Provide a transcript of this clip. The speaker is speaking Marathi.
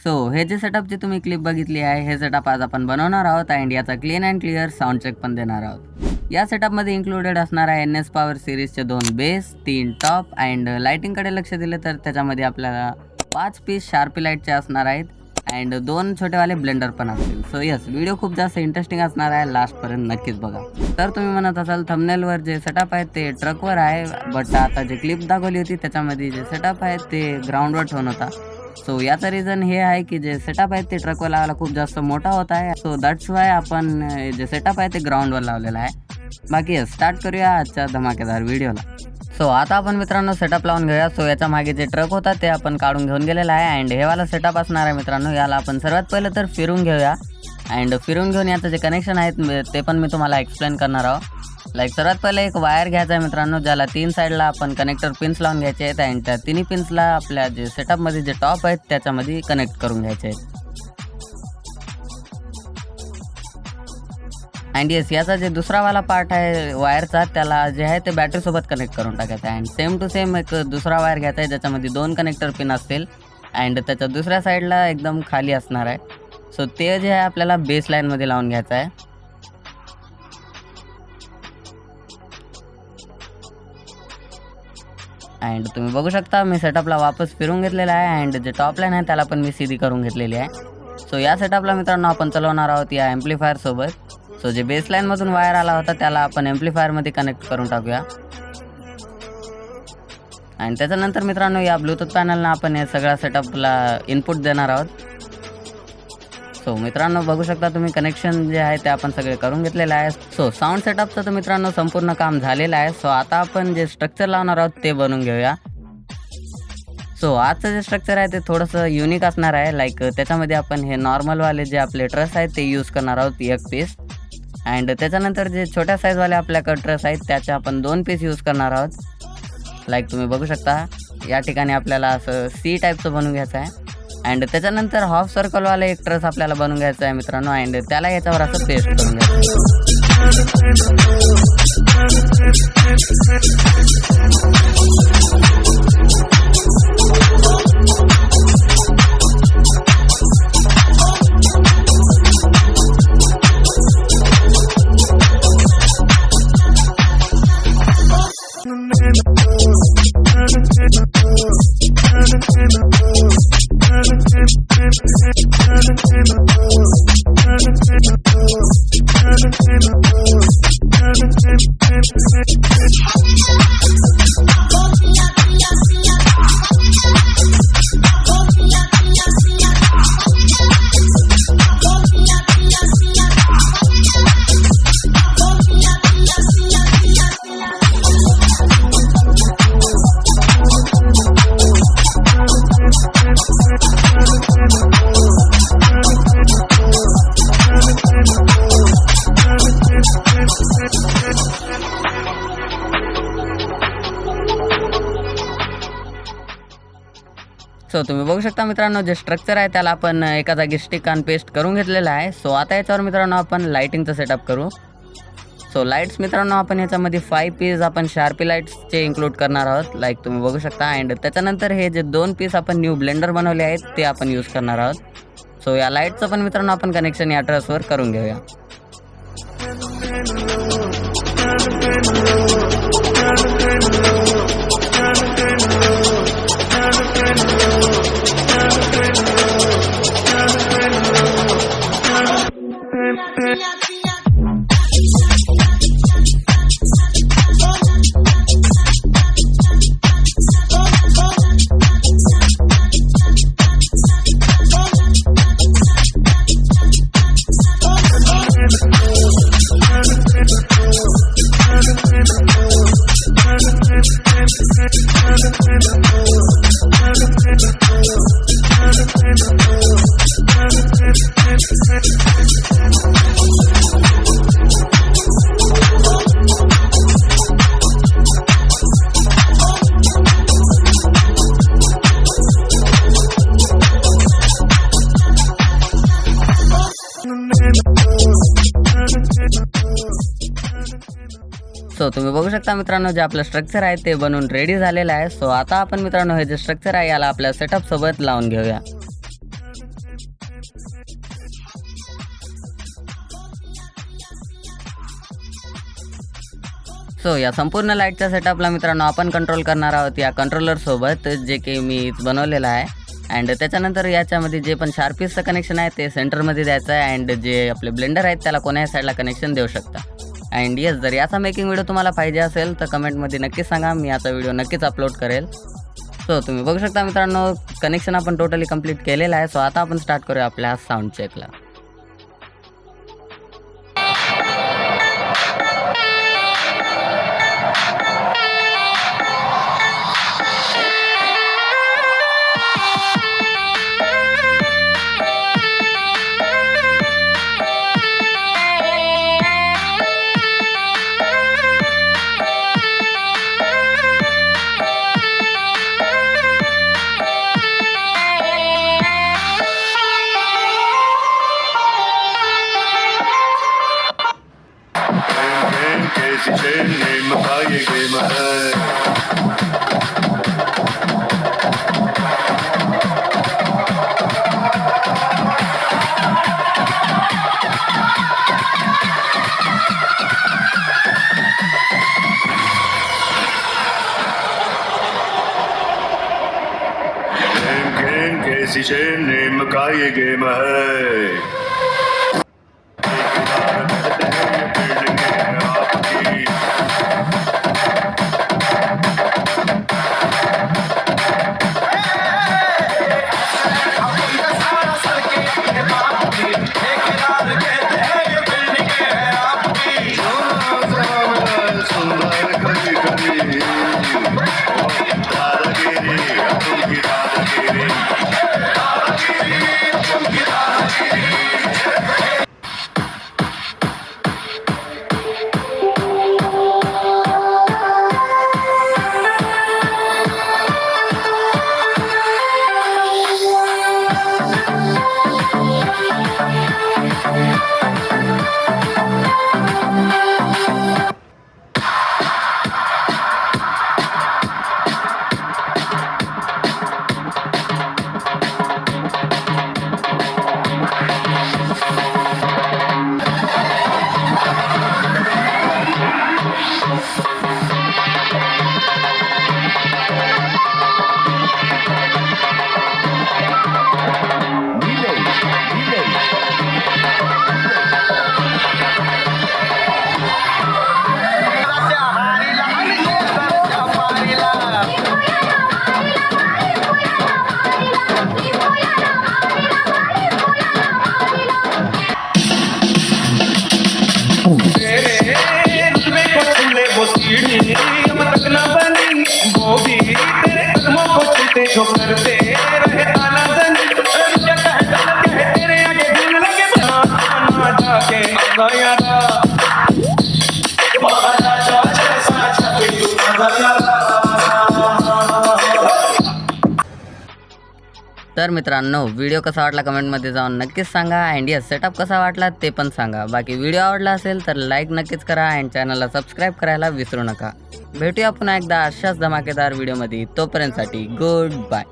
सो हे जे सेटअपची तुम्ही क्लिप बघितली आहे, हे सेटअप आज आपण बनवणार आहोत अँड याचा clean and clear sound check पण देणार आहोत। या सेटअपमध्ये इन्क्लुडेड असणार आहे NS पॉवर सिरीजचे 2 बेस, 3 टॉप अँड लाइटिंगकडे लक्ष दिले तर त्याच्यामध्ये आपल्याला 5 पीस शार्पी लाईटचे असणार आहेत अँड 2 छोटेवाले ब्लेंडर पण असतील। सो यस, व्हिडिओ खूप जास्त इंटरेस्टिंग असणार आहे, लास्टपर्यंत नक्कीच बघा। तर तुम्ही म्हणत असाल थंबनेलवर जे सेटअप आहे ते ट्रकवर आहे, बट आता जे क्लिप दाखवली होती त्याच्यामध्ये जे सेटअप आहे ते ग्राउंडवर ठेवून होता। सो याचा रिझन हे आहे की जे सेटअप आहे ते ट्रकवर लावायला खूप जास्त मोठा होत आहे, सो दॅट्स वाय आपण जे सेटअप आहे ते ग्राउंडवर लावलेलं आहे। बाकी स्टार्ट करूया आजच्या धमाकेदार व्हिडिओला। सो आता आपण मित्रांनो सेटअप लावून घेऊया। सो याच्या मागे जे ट्रक होता ते आपण काढून घेऊन गेलेला आहे अँड हे वाला सेटअप असणार आहे मित्रांनो। याला आपण सर्वात पहिले तर फिरून घेऊया अँड फिरून घेऊन याचं जे कनेक्शन आहेत ते पण मी तुम्हाला एक्सप्लेन करणार आहोत। लाईक सर्वात पहिले एक वायर घ्यायचा आहे मित्रांनो, ज्याला 3 साईडला आपण कनेक्टर पिन्स लावून घ्यायचे आहेत अँड त्या तिन्ही पिन्सला आपल्या जे सेटअपमध्ये जे टॉप आहेत त्याच्यामध्ये कनेक्ट करून घ्यायचे आहेत। अँड येस, याचा जे दुसरावाला पार्ट आहे वायरचा त्याला जे आहे ते बॅटरीसोबत कनेक्ट करून टाकायचं आहे अँड सेम टू सेम एक दुसरा वायर घ्यायचा आहे ज्याच्यामध्ये 2 कनेक्टर पिन असतील अँड त्याच्या दुसऱ्या साईडला एकदम खाली असणार आहे। सो ते जे आहे आपल्याला बेस लाईनमध्ये लावून घ्यायचं आहे। अँड तुम्ही बघू शकता मी सेटअपला वापस फिरून घेतलेला आहे अँड जे टॉप लाईन आहे त्याला पण मी सीधी करून घेतलेली आहे। सो या सेटअपला मित्रांनो आपण चालवणार आहोत या ॲम्प्लिफायर सोबत। सो जे बेस लाईनमधून वायर आला होता त्याला आपण ॲम्प्लिफायरमध्ये कनेक्ट करून टाकूया आणि त्याच्यानंतर मित्रांनो या ब्लूटूथ पॅनलनं आपण या सगळ्या सेटअपला इनपुट देणार आहोत। सो मित्रांनो बघू शकता तुम्ही कनेक्शन जे आहे ते आपण सगळे करून घेतलेलं आहे। सो साऊंड सेटअपचं तर मित्रांनो संपूर्ण काम झालेलं आहे। सो आता आपण जे स्ट्रक्चर लावणार आहोत ते बनवून घेऊया। सो आजचं जे स्ट्रक्चर आहे ते थोडंसं युनिक असणार आहे। लाईक त्याच्यामध्ये आपण हे नॉर्मलवाले जे आपले ट्रस आहेत ते यूज करणार आहोत 1 पीस अँड त्याच्यानंतर जे छोट्या साईजवाले आपल्याकडे ट्रस आहेत त्याचे आपण 2 पीस यूज करणार आहोत। लाईक तुम्ही बघू शकता या ठिकाणी आपल्याला असं C टाईपचं बनवून घ्यायचं आहे अँड त्याच्यानंतर हाफ सर्कलवाला एक ट्रस आपल्याला बनवून घ्यायचा आहे मित्रांनो अँड त्याला याच्यावर असं पेस्ट करून घ्यायचं। सो तुम्ही बघू शकता मित्रांनो जे स्ट्रक्चर आहे त्याला आपण एका जागी स्टिक आणि पेस्ट करून घेतलेलं आहे। सो आता याच्यावर मित्रांनो आपण लाइटिंगचं सेटअप करू। सो लाईट्स मित्रांनो आपण याच्यामध्ये 5 पीस आपण शार्पी लाईट्सचे इन्क्लूड करणार आहोत, लाईक तुम्ही बघू शकता अँड त्याच्यानंतर हे जे 2 पीस आपण न्यू ब्लेंडर बनवले आहेत ते आपण यूज करणार आहोत। सो या लाईटचं पण मित्रांनो आपण कनेक्शन या ट्रसवर करून घेऊया। सो तुम्ही बघू शकता मित्रांनो, जे आपलं स्ट्रक्चर आहे ते बनवून रेडी झालेलं आहे. सो आता आपण मित्रांनो हे जे स्ट्रक्चर आहे याला आपल्या सेटअप सोबत लावून घेऊया. सो या संपूर्ण लाईटच्या सेटअपला मित्रांनो आपण कंट्रोल करणार आहोत या कंट्रोलर सोबत, जे की मी बनवलेलं आहे. अँड त्याच्यानंतर याच्यामध्ये जे पण शार्पीसचं कनेक्शन आहे ते सेंटरमध्ये द्यायचं आहे. अँड जे आपले ब्लेंडर आहेत त्याला कोण्याही साईडला कनेक्शन देऊ शकता. अँड येस, जर याचा मेकिंग व्हिडिओ तुम्हाला पाहिजे असेल तर कमेंटमध्ये नक्कीच सांगा, मी याचा व्हिडिओ नक्कीच अपलोड करेल. सो तुम्ही बघू शकता मित्रांनो, कनेक्शन आपण टोटली कंप्लीट केलेलं आहे. सो आता आपण स्टार्ट करूया आपल्या साऊंड चेकला. कैसी नेम का ये गेम है. जो करते रहे ताना दन तेरे आगे भूल लगे ना जाके गया महाराजा जैसा छपी तू. तर मित्रांनो, व्हिडिओ कसा वाटला कमेंटमध्ये जाऊन नक्कीच सांगा. अँड यस, सेटअप कसा वाटला ते पण सांगा. बाकी व्हिडिओ आवडला असेल तर लाईक नक्कीच करा अँड चॅनलला सबस्क्राईब करायला विसरू नका. भेटूया पुन्हा एकदा अशाच धमाकेदार व्हिडिओमध्ये. तोपर्यंतसाठी गुड बाय.